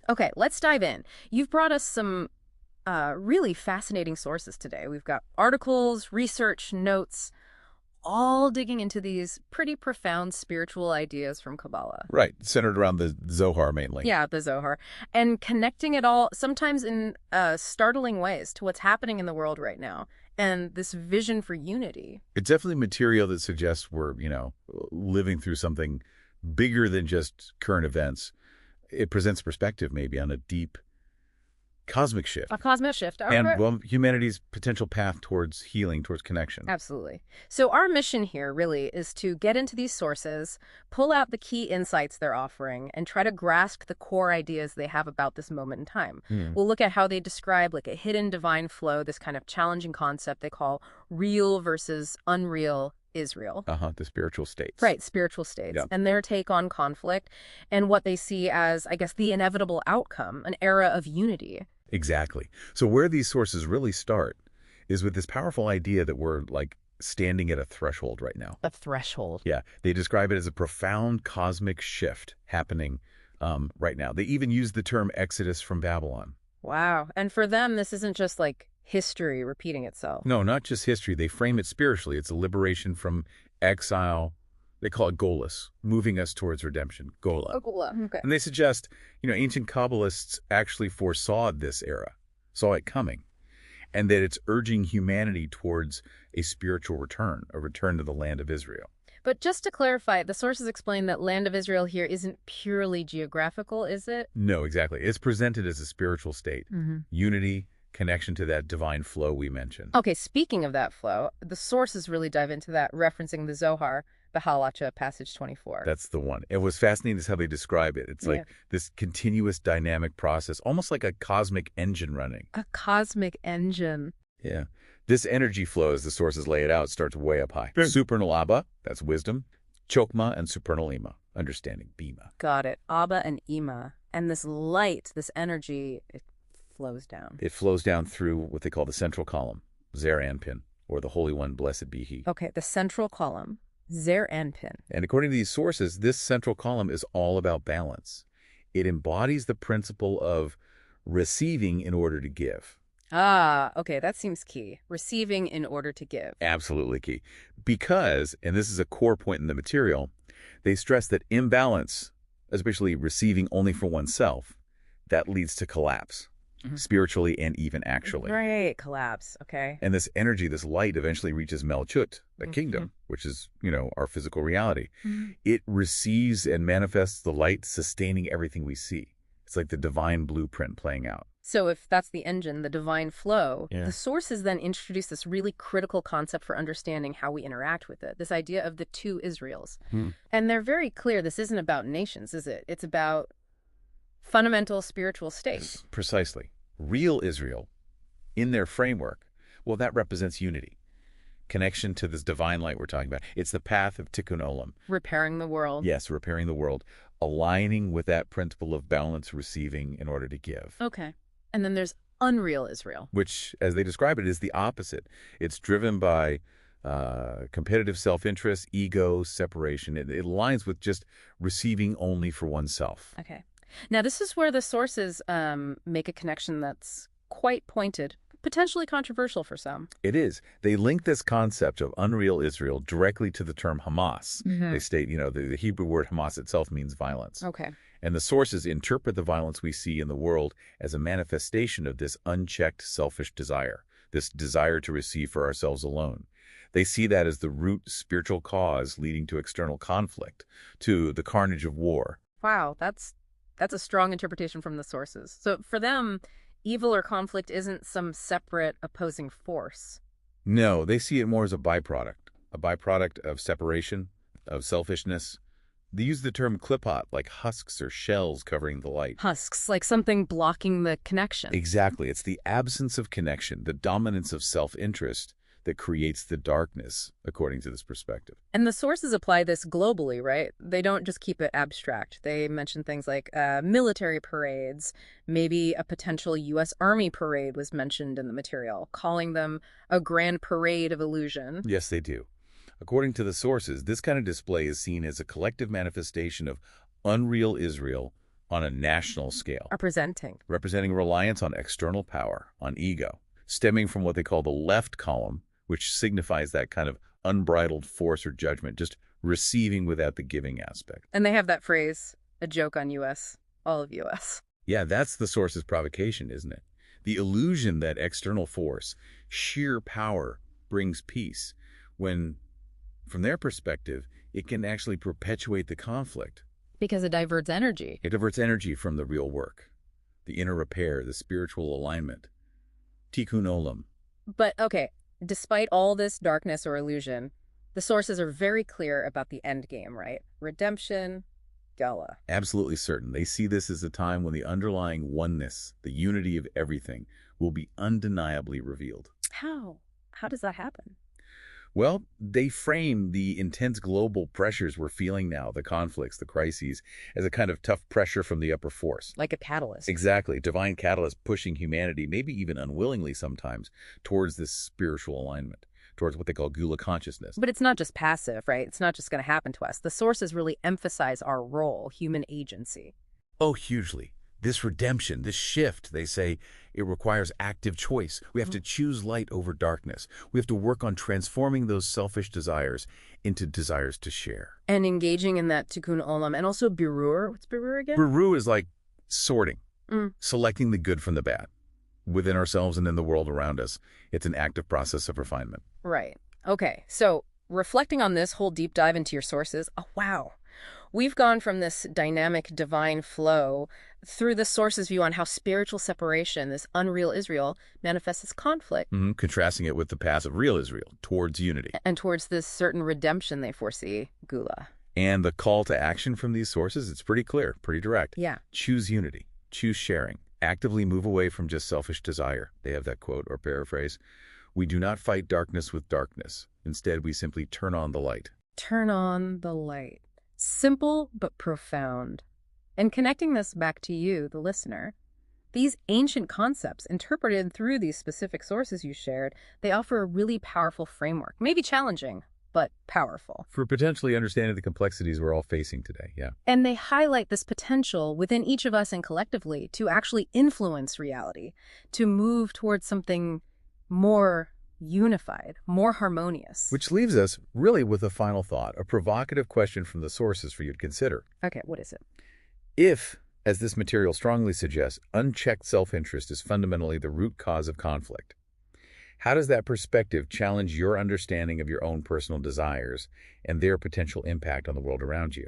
Okay, let's dive in. You've brought us some really fascinating sources today. We've got articles, research, notes, all digging into these pretty profound spiritual ideas from Kabbalah. Right, centered around the ZOHAR mainly. Yeah, the Zohar. And connecting it all, sometimes in startling ways, to what's happening in the world right now. And this vision for unity. It's definitely material that suggests we're, living through something bigger than just current events. It presents perspective maybe on a deep cosmic shift. A cosmic shift. And, well, humanity's potential path towards healing, towards connection. Absolutely. So our mission here really is to get into these sources, pull out the key insights they're offering, and try to grasp the core ideas they have about this moment in time. We'll look at how they describe like a hidden divine flow, this kind of challenging concept they call real versus unreal Israel. The spiritual states. Right, spiritual states. Yeah. And their take on conflict and what they see as, I guess, the inevitable outcome, an era of unity. Exactly. So where these sources really start is with this powerful idea that we're like standing at a threshold right now. A threshold. Yeah. They describe it as a profound cosmic shift happening right now. They even use the term Exodus from Babylon. Wow. And for them, this isn't just like history repeating itself. No, not just history. They frame it spiritually. It's a liberation from exile. They call it Golas, moving us towards redemption. Gola. Oh, cool. Okay. And they suggest, ancient Kabbalists actually foresaw this era, saw it coming, and that it's urging humanity towards a spiritual return, a return to the land of Israel. But just to clarify, the sources explain that land of Israel here isn't purely geographical, is it? No, exactly. It's presented as a spiritual state, unity, connection to that divine flow we mentioned. Okay, speaking of that flow, the sources really dive into that, referencing the Zohar, the Halacha, passage 24. That's the one. It was fascinating is how they describe it. It's like this continuous dynamic process, almost like a cosmic engine running. A cosmic engine. Yeah. This energy flow, as the sources lay it out, starts way up high. Supernal Abba, that's wisdom. Chokma and supernal Ima, understanding, Bima. Got it. Abba and Ima. And this light, this energy, it flows down. It flows down through what they call the central column, Zer Anpin, or the Holy One, blessed be He. Okay, the central column. Zer Anpin. And according to these sources, this central column is all about balance. It embodies the principle of receiving in order to give. Ah, okay, that seems key. Receiving in order to give. Absolutely key. Because, and this is a core point in the material, they stress that imbalance, especially receiving only for oneself, that leads to collapse, spiritually and even actually. Right, collapse, okay. And this energy, this light, eventually reaches Melchut, the kingdom, which is, our physical reality. It receives and manifests the light, sustaining everything we see. It's like the divine blueprint playing out. So if that's the engine, the divine flow, the sources then introduce this really critical concept for understanding how we interact with it, this idea of the two Israels. And they're very clear, this isn't about nations, is it? It's about fundamental spiritual states. Precisely. Real Israel, in their framework, well, that represents unity. Connection to this divine light we're talking about. It's the path of Tikkun Olam. Repairing the world. Yes, repairing the world. Aligning with that principle of balance, receiving in order to give. Okay. And then there's unreal Israel. Which, as they describe it, is the opposite. It's driven by competitive self-interest, ego, separation. It aligns with just receiving only for oneself. Okay. Now, this is where the sources make a connection that's quite pointed, potentially controversial for some. It is. They link this concept of unreal Israel directly to the term Hamas. They state, the Hebrew word Hamas itself means violence. Okay. And the sources interpret the violence we see in the world as a manifestation of this unchecked selfish desire, this desire to receive for ourselves alone. They see that as the root spiritual cause leading to external conflict, to the carnage of war. Wow, that's a strong interpretation from the sources. So for them, evil or conflict isn't some separate opposing force. No, they see it more as a byproduct of separation, of selfishness. They use the term klippot, like husks or shells covering the light. Husks, like something blocking the connection. Exactly. It's the absence of connection, the dominance of self-interest that creates the darkness, according to this perspective. And the sources apply this globally, right? They don't just keep it abstract. They mention things like military parades. Maybe a potential U.S. Army parade was mentioned in the material, calling them a grand parade of illusion. Yes, they do. According to the sources, this kind of display is seen as a collective manifestation of unreal Israel on a national scale, representing reliance on external power, on ego, stemming from what they call the left column, which signifies that kind of unbridled force or judgment, just receiving without the giving aspect. And they have that phrase, a joke on U.S., all of U.S. Yeah, that's the source's provocation, isn't it? The illusion that external force, sheer power, brings peace, when, from their perspective, it can actually perpetuate the conflict. Because it diverts energy. It diverts energy from the real work, the inner repair, the spiritual alignment. Tikkun olam. But, okay, despite all this darkness or illusion, the sources are very clear about the end game, right? Redemption, Gala. Absolutely certain. They see this as a time when the underlying oneness, the unity of everything, will be undeniably revealed. How? How does that happen? Well, they frame the intense global pressures we're feeling now, the conflicts, the crises, as a kind of tough pressure from the upper force. Like a catalyst. Exactly. Divine catalyst pushing humanity, maybe even unwillingly sometimes, towards this spiritual alignment, towards what they call Gula consciousness. But it's not just passive, right? It's not just going to happen to us. The sources really emphasize our role, human agency. Oh, hugely. This redemption, this shift, they say, it requires active choice. We have to choose light over darkness. We have to work on transforming those selfish desires into desires to share. And engaging in that tikkun olam, and also birur. What's birur again? Birur is like sorting, selecting the good from the bad, within ourselves and in the world around us. It's an active process of refinement. Right. Okay, so reflecting on this whole deep dive into your sources, oh, wow. We've gone from this dynamic divine flow through the source's view on how spiritual separation, this unreal Israel, manifests as conflict. Contrasting it with the path of real Israel, towards unity. And towards this certain redemption they foresee, Gula. And the call to action from these sources, it's pretty clear, pretty direct. Yeah. Choose unity, choose sharing, actively move away from just selfish desire. They have that quote or paraphrase. We do not fight darkness with darkness. Instead, we simply turn on the light. Turn on the light. Simple but profound. And connecting this back to you, the listener, these ancient concepts interpreted through these specific sources you shared, they offer a really powerful framework. Maybe challenging, but powerful. For potentially understanding the complexities we're all facing today, yeah. And they highlight this potential within each of us and collectively to actually influence reality, to move towards something more unified, more harmonious. Which leaves us really with a final thought, a provocative question from the sources for you to consider. Okay, what is it? If, as this material strongly suggests, unchecked self-interest is fundamentally the root cause of conflict, how does that perspective challenge your understanding of your own personal desires and their potential impact on the world around you?